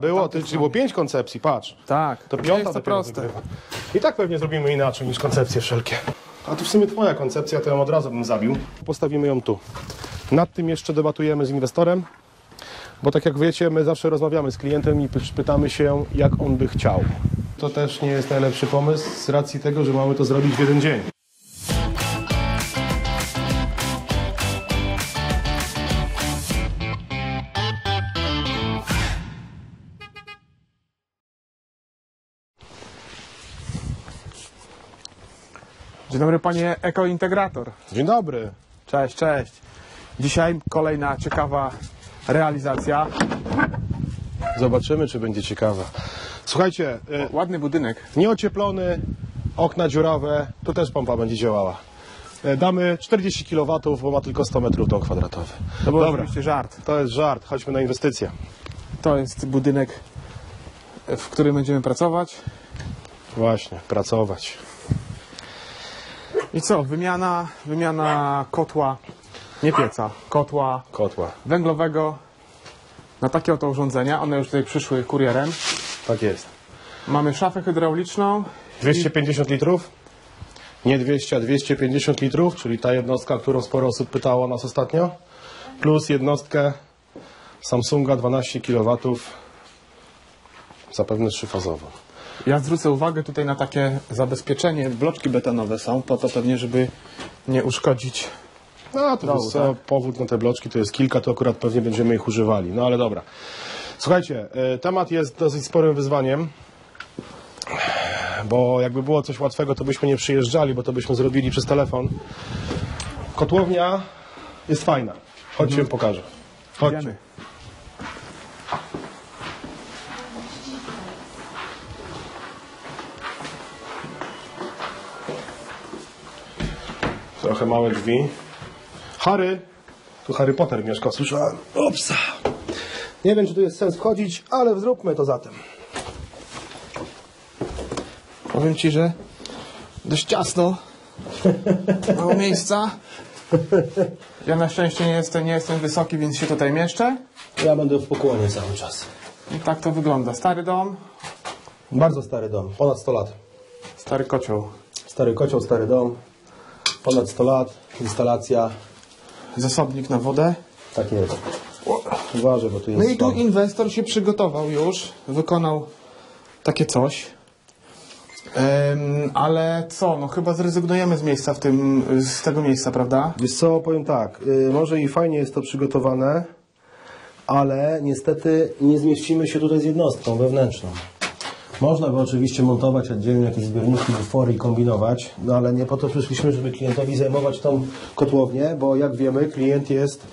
Było, czyli było 5 koncepcji, patrz. Tak, To nie piąta jest to dopiero proste. wygrywa. I tak pewnie zrobimy inaczej niż koncepcje wszelkie. A tu w sumie twoja koncepcja, to ją od razu bym zabił. Postawimy ją tu. Nad tym jeszcze debatujemy z inwestorem, bo tak jak wiecie, my zawsze rozmawiamy z klientem i pytamy się, jak on by chciał. To też nie jest najlepszy pomysł z racji tego, że mamy to zrobić w jeden dzień. Dzień dobry, panie ekointegrator. Dzień dobry. Cześć, cześć. Dzisiaj kolejna ciekawa realizacja. Zobaczymy, czy będzie ciekawa. Słuchajcie, Ładny budynek. nieocieplony, okna dziurawe, tu też pompa będzie działała. Damy 40 kW, bo ma tylko 100 m2 kwadratowy. To był Dobra, oczywiście żart. to jest żart, chodźmy na inwestycje. To jest budynek, w którym będziemy pracować. Właśnie, pracować. I co? Wymiana kotła, nie pieca, kotła Kotła, węglowego na takie oto urządzenia. One już tutaj przyszły kurierem. tak jest. Mamy szafę hydrauliczną. 250 litrów? Nie 200, a 250 litrów, czyli ta jednostka, którą sporo osób pytało nas ostatnio. Plus jednostkę Samsunga 12 kW, zapewne trzyfazową. Ja zwrócę uwagę tutaj na takie zabezpieczenie. Bloczki betonowe są po to pewnie, żeby nie uszkodzić. No to jest tak? powód na te bloczki, to jest kilka, to akurat pewnie będziemy ich używali. No ale dobra. Słuchajcie, temat jest dosyć sporym wyzwaniem, bo jakby było coś łatwego, to byśmy nie przyjeżdżali, bo to byśmy zrobili przez telefon. Kotłownia jest fajna. Chodźcie, ją pokażę. Chodźcie. Idziemy. Trochę małe drzwi. Harry! Tu Harry Potter mieszka, słyszałem. Upsa! Nie wiem, czy tu jest sens wchodzić, ale zróbmy to zatem. Powiem ci, że dość ciasno. Mało miejsca. Ja na szczęście nie jestem wysoki, więc się tutaj mieszczę. Ja będę w pokłonie cały czas. I tak to wygląda. Stary dom, Bardzo stary dom, ponad 100 lat. stary kocioł. Stary kocioł, stary dom, ponad 100 lat, instalacja. Zasobnik na wodę. Tak jest. Uważaj, bo tu jest No i tu słabo. inwestor się przygotował już. Wykonał takie coś. Ale co? No chyba zrezygnujemy z tego miejsca, prawda? Wiesz co, powiem tak, może i fajnie jest to przygotowane, ale niestety nie zmieścimy się tutaj z jednostką wewnętrzną. Można by oczywiście montować oddzielnie jakieś zbiorniki, bufory i kombinować, no ale nie po to przyszliśmy, żeby klientowi zajmować tą kotłownię, bo jak wiemy, klient jest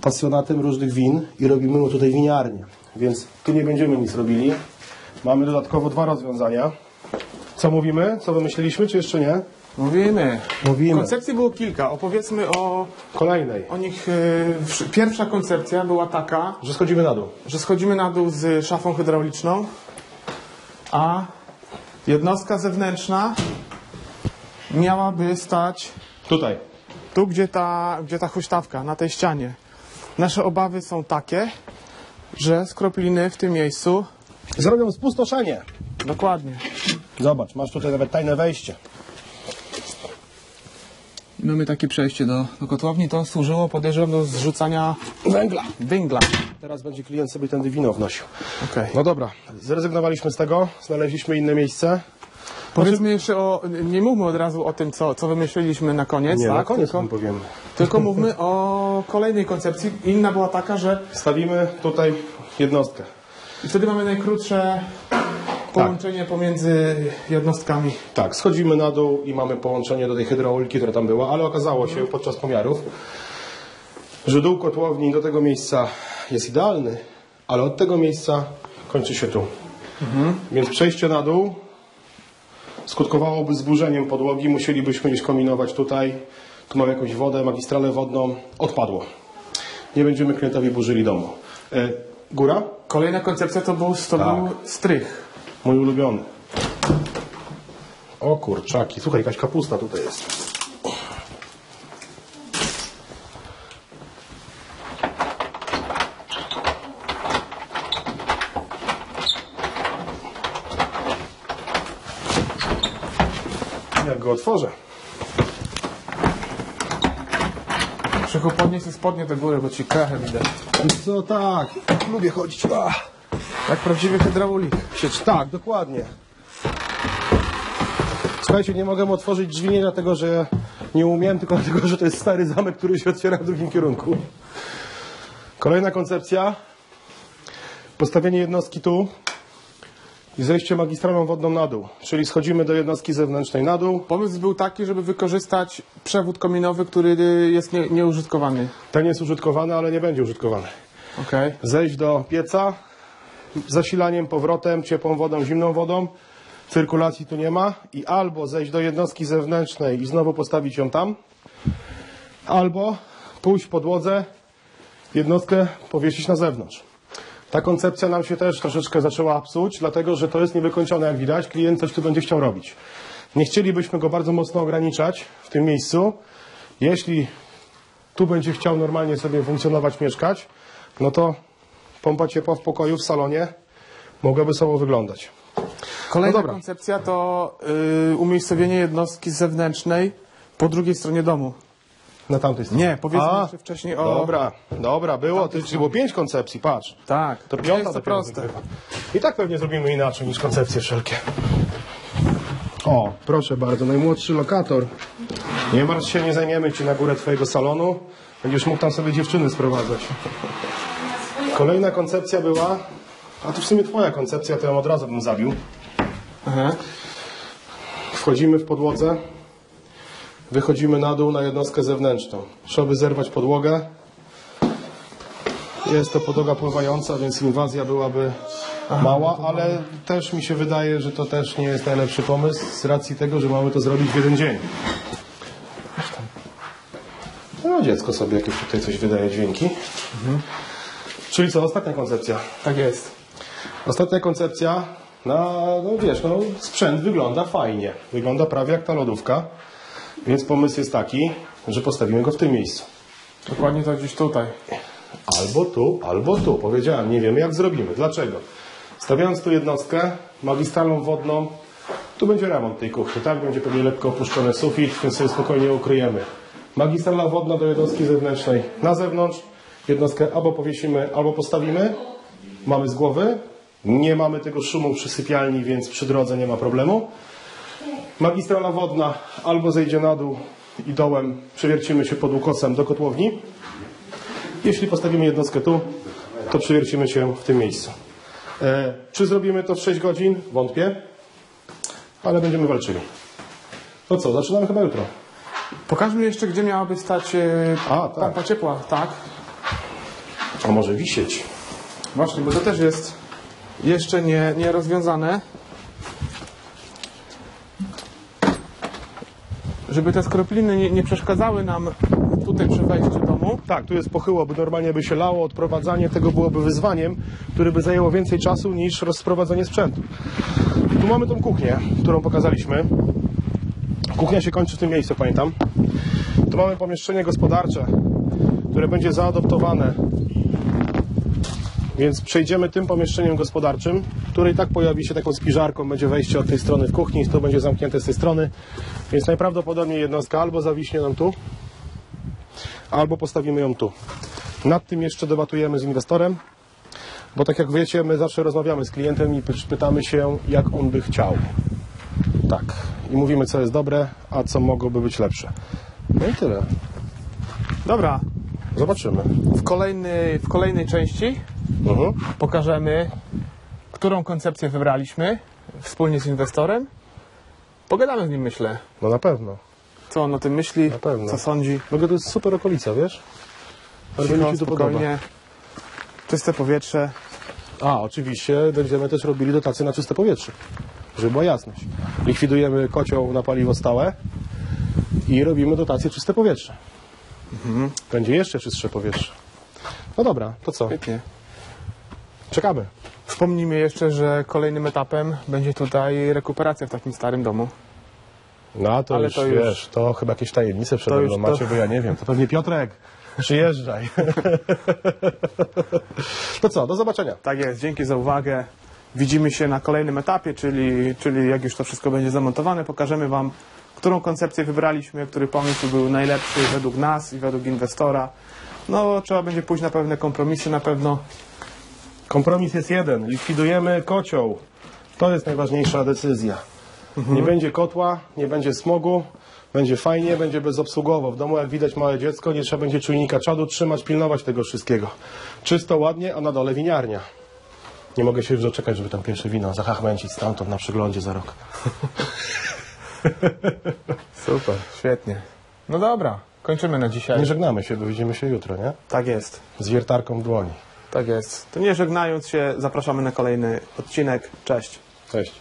pasjonatem różnych win i robimy mu tutaj winiarnię, więc tu nie będziemy nic robili. Mamy dodatkowo 2 rozwiązania. Co mówimy? Co wymyśliliśmy, czy jeszcze nie? Mówimy. Mówimy. Koncepcji było kilka. Opowiedzmy Kolejnej, o nich. Pierwsza koncepcja była taka, że schodzimy na dół. że schodzimy na dół z szafą hydrauliczną, a jednostka zewnętrzna miałaby stać Tutaj. tu, gdzie ta huśtawka, na tej ścianie. Nasze obawy są takie, że skropliny w tym miejscu, Zrobią spustoszenie. dokładnie, Zobacz, masz tutaj nawet tajne wejście. mamy takie przejście do kotłowni. To służyło, podejrzewam, do zrzucania węgla. Teraz będzie klient sobie tędy wino wnosił. Okay. No dobra, zrezygnowaliśmy z tego, znaleźliśmy inne miejsce. Powiedzmy jeszcze nie mówmy od razu o tym, co wymyśliliśmy na koniec. Nie, tak? na koniec wam powiemy. Tylko mówmy o kolejnej koncepcji. Inna była taka, że Stawimy tutaj jednostkę. i wtedy mamy najkrótsze połączenie pomiędzy jednostkami. Tak, schodzimy na dół i mamy połączenie do tej hydrauliki, która tam była, ale okazało się podczas pomiarów, że dół kotłowni do tego miejsca jest idealny, ale od tego miejsca kończy się tu. Więc przejście na dół skutkowałoby zburzeniem podłogi, musielibyśmy gdzieś kombinować tutaj, tu mamy jakąś wodę, magistralę wodną, odpadło. Nie będziemy klientowi burzyli domu. Góra? Kolejna koncepcja to był strych. Mój ulubiony. O kurczaki, słuchaj, jakaś kapusta tutaj jest. jak go otworzę. Krzychu, podnieś te spodnie do góry, bo ci krachę widać. Co, tak, lubię chodzić. Jak prawdziwy hydraulik. Tak, dokładnie. Słuchajcie, nie mogę otworzyć drzwi nie dlatego, że nie umiem, tylko dlatego, że to jest stary zamek, który się otwiera w drugim kierunku. Kolejna koncepcja. Postawienie jednostki tu i zejście magistralą wodną na dół. Czyli schodzimy do jednostki zewnętrznej na dół. Pomysł był taki, żeby wykorzystać przewód kominowy, który jest nieużytkowany. Ten jest użytkowany, ale nie będzie użytkowany. Okej. Zejść do pieca, zasilaniem, powrotem, ciepłą wodą, zimną wodą. Cyrkulacji tu nie ma. I albo zejść do jednostki zewnętrznej i znowu postawić ją tam, albo pójść w podłodze, jednostkę powiesić na zewnątrz. Ta koncepcja nam się też troszeczkę zaczęła psuć, dlatego że to jest niewykończone, jak widać. Klient coś tu będzie chciał robić. Nie chcielibyśmy go bardzo mocno ograniczać w tym miejscu. Jeśli tu będzie chciał normalnie sobie funkcjonować, mieszkać, no to pompa ciepła w pokoju, w salonie mogłaby sobą wyglądać. Kolejna No dobra. koncepcja to umiejscowienie jednostki zewnętrznej po drugiej stronie domu. Na tamtej stronie. Nie, powiedzmy jeszcze wcześniej o... Dobra, było. Czyli było 5 koncepcji, patrz. Tak, To nie piąta jest to dopiero proste. wygrywa. I tak pewnie zrobimy inaczej niż koncepcje wszelkie. O, proszę bardzo, najmłodszy lokator. Nie martw się, nie zajmiemy Ci na górę Twojego salonu. Będziesz mógł tam sobie dziewczyny sprowadzać. Kolejna koncepcja była, a to w sumie Twoja koncepcja, to ją od razu bym zabił. Aha. Wchodzimy w podłodze, wychodzimy na dół na jednostkę zewnętrzną. Trzeba by zerwać podłogę. Jest to podłoga pływająca, więc inwazja byłaby mała, ale też mi się wydaje, że to też nie jest najlepszy pomysł z racji tego, że mamy to zrobić w jeden dzień. No dziecko sobie jakieś tutaj coś wydaje dźwięki. Czyli co, ostatnia koncepcja. Tak jest. Ostatnia koncepcja, no wiesz, sprzęt wygląda fajnie. Wygląda prawie jak ta lodówka. Więc pomysł jest taki, że postawimy go w tym miejscu. Dokładnie to gdzieś tutaj. Albo tu, albo tu. Powiedziałem, nie wiemy jak zrobimy. Dlaczego? Stawiając tu jednostkę magistralną wodną, tu będzie remont tej kuchni, tak? Będzie pewnie lekko opuszczony sufit, więc sobie spokojnie ukryjemy. Magistrala wodna do jednostki zewnętrznej na zewnątrz. Jednostkę albo powiesimy, albo postawimy. Mamy z głowy. Nie mamy tego szumu przy sypialni, więc przy drodze nie ma problemu. Magistrala wodna albo zejdzie na dół i dołem przewiercimy się pod ukosem do kotłowni. Jeśli postawimy jednostkę tu, to przewiercimy się w tym miejscu. Czy zrobimy to w 6 godzin? Wątpię, ale będziemy walczyli. To co, zaczynamy chyba jutro. Pokażmy jeszcze, gdzie miałaby stać tak. pompa ciepła, tak? A może wisieć? Właśnie, bo to też jest jeszcze nie rozwiązane. Żeby te skropliny nie przeszkadzały nam tutaj przy wejściu do domu. Tak, tu jest pochyło, by normalnie by się lało. Odprowadzanie tego byłoby wyzwaniem, które by zajęło więcej czasu niż rozprowadzenie sprzętu. Tu mamy tą kuchnię, którą pokazaliśmy. Kuchnia się kończy w tym miejscu, pamiętam. Tu mamy pomieszczenie gospodarcze, które będzie zaadoptowane. Więc przejdziemy tym pomieszczeniem gospodarczym, które i tak pojawi się taką spiżarką, będzie wejście od tej strony w kuchni, to będzie zamknięte z tej strony. Więc najprawdopodobniej jednostka albo zawiśnie nam tu, albo postawimy ją tu. Nad tym jeszcze debatujemy z inwestorem, bo tak jak wiecie, my zawsze rozmawiamy z klientem i pytamy się, jak on by chciał. Tak. I mówimy, co jest dobre, a co mogłoby być lepsze. No i tyle. Dobra, Zobaczymy. w kolejnej części pokażemy, którą koncepcję wybraliśmy wspólnie z inwestorem. Pogadamy z nim, myślę. No na pewno. Co on o tym myśli, Na pewno. co sądzi. W ogóle to jest super okolica, wiesz? Bardzo mi Cicho, się to podoba. spokojnie, czyste powietrze. A, oczywiście będziemy też robili dotacje na czyste powietrze, żeby była jasność. Likwidujemy kocioł na paliwo stałe i robimy dotację czyste powietrze. Będzie jeszcze czystsze powietrze. No dobra, to co? Świetnie. Czekamy. Wspomnijmy jeszcze, że kolejnym etapem będzie tutaj rekuperacja w takim starym domu. No to Ale już, to już- wiesz, to chyba jakieś tajemnice przede już mną to- macie, bo ja nie wiem. To pewnie Piotrek, przyjeżdżaj. To co, do zobaczenia. Tak jest, dzięki za uwagę. Widzimy się na kolejnym etapie, czyli jak już to wszystko będzie zamontowane, pokażemy Wam którą koncepcję wybraliśmy, który pomysł był najlepszy według nas i według inwestora. No, trzeba będzie pójść na pewne kompromisy, na pewno. Kompromis jest jeden. Likwidujemy kocioł. To jest najważniejsza decyzja. Nie będzie kotła, nie będzie smogu, będzie fajnie, będzie bezobsługowo. W domu, jak widać, małe dziecko, nie trzeba będzie czujnika czadu trzymać, pilnować tego wszystkiego. Czysto, ładnie, a na dole winiarnia. Nie mogę się już doczekać, żeby tam pierwsze wino zahachmęcić stamtąd na przeglądzie za rok. Super, świetnie. No dobra, kończymy na dzisiaj. Nie żegnamy się, bo widzimy się jutro, nie? Tak jest. Z wiertarką w dłoni. Tak jest. To nie żegnając się, zapraszamy na kolejny odcinek. Cześć. Cześć.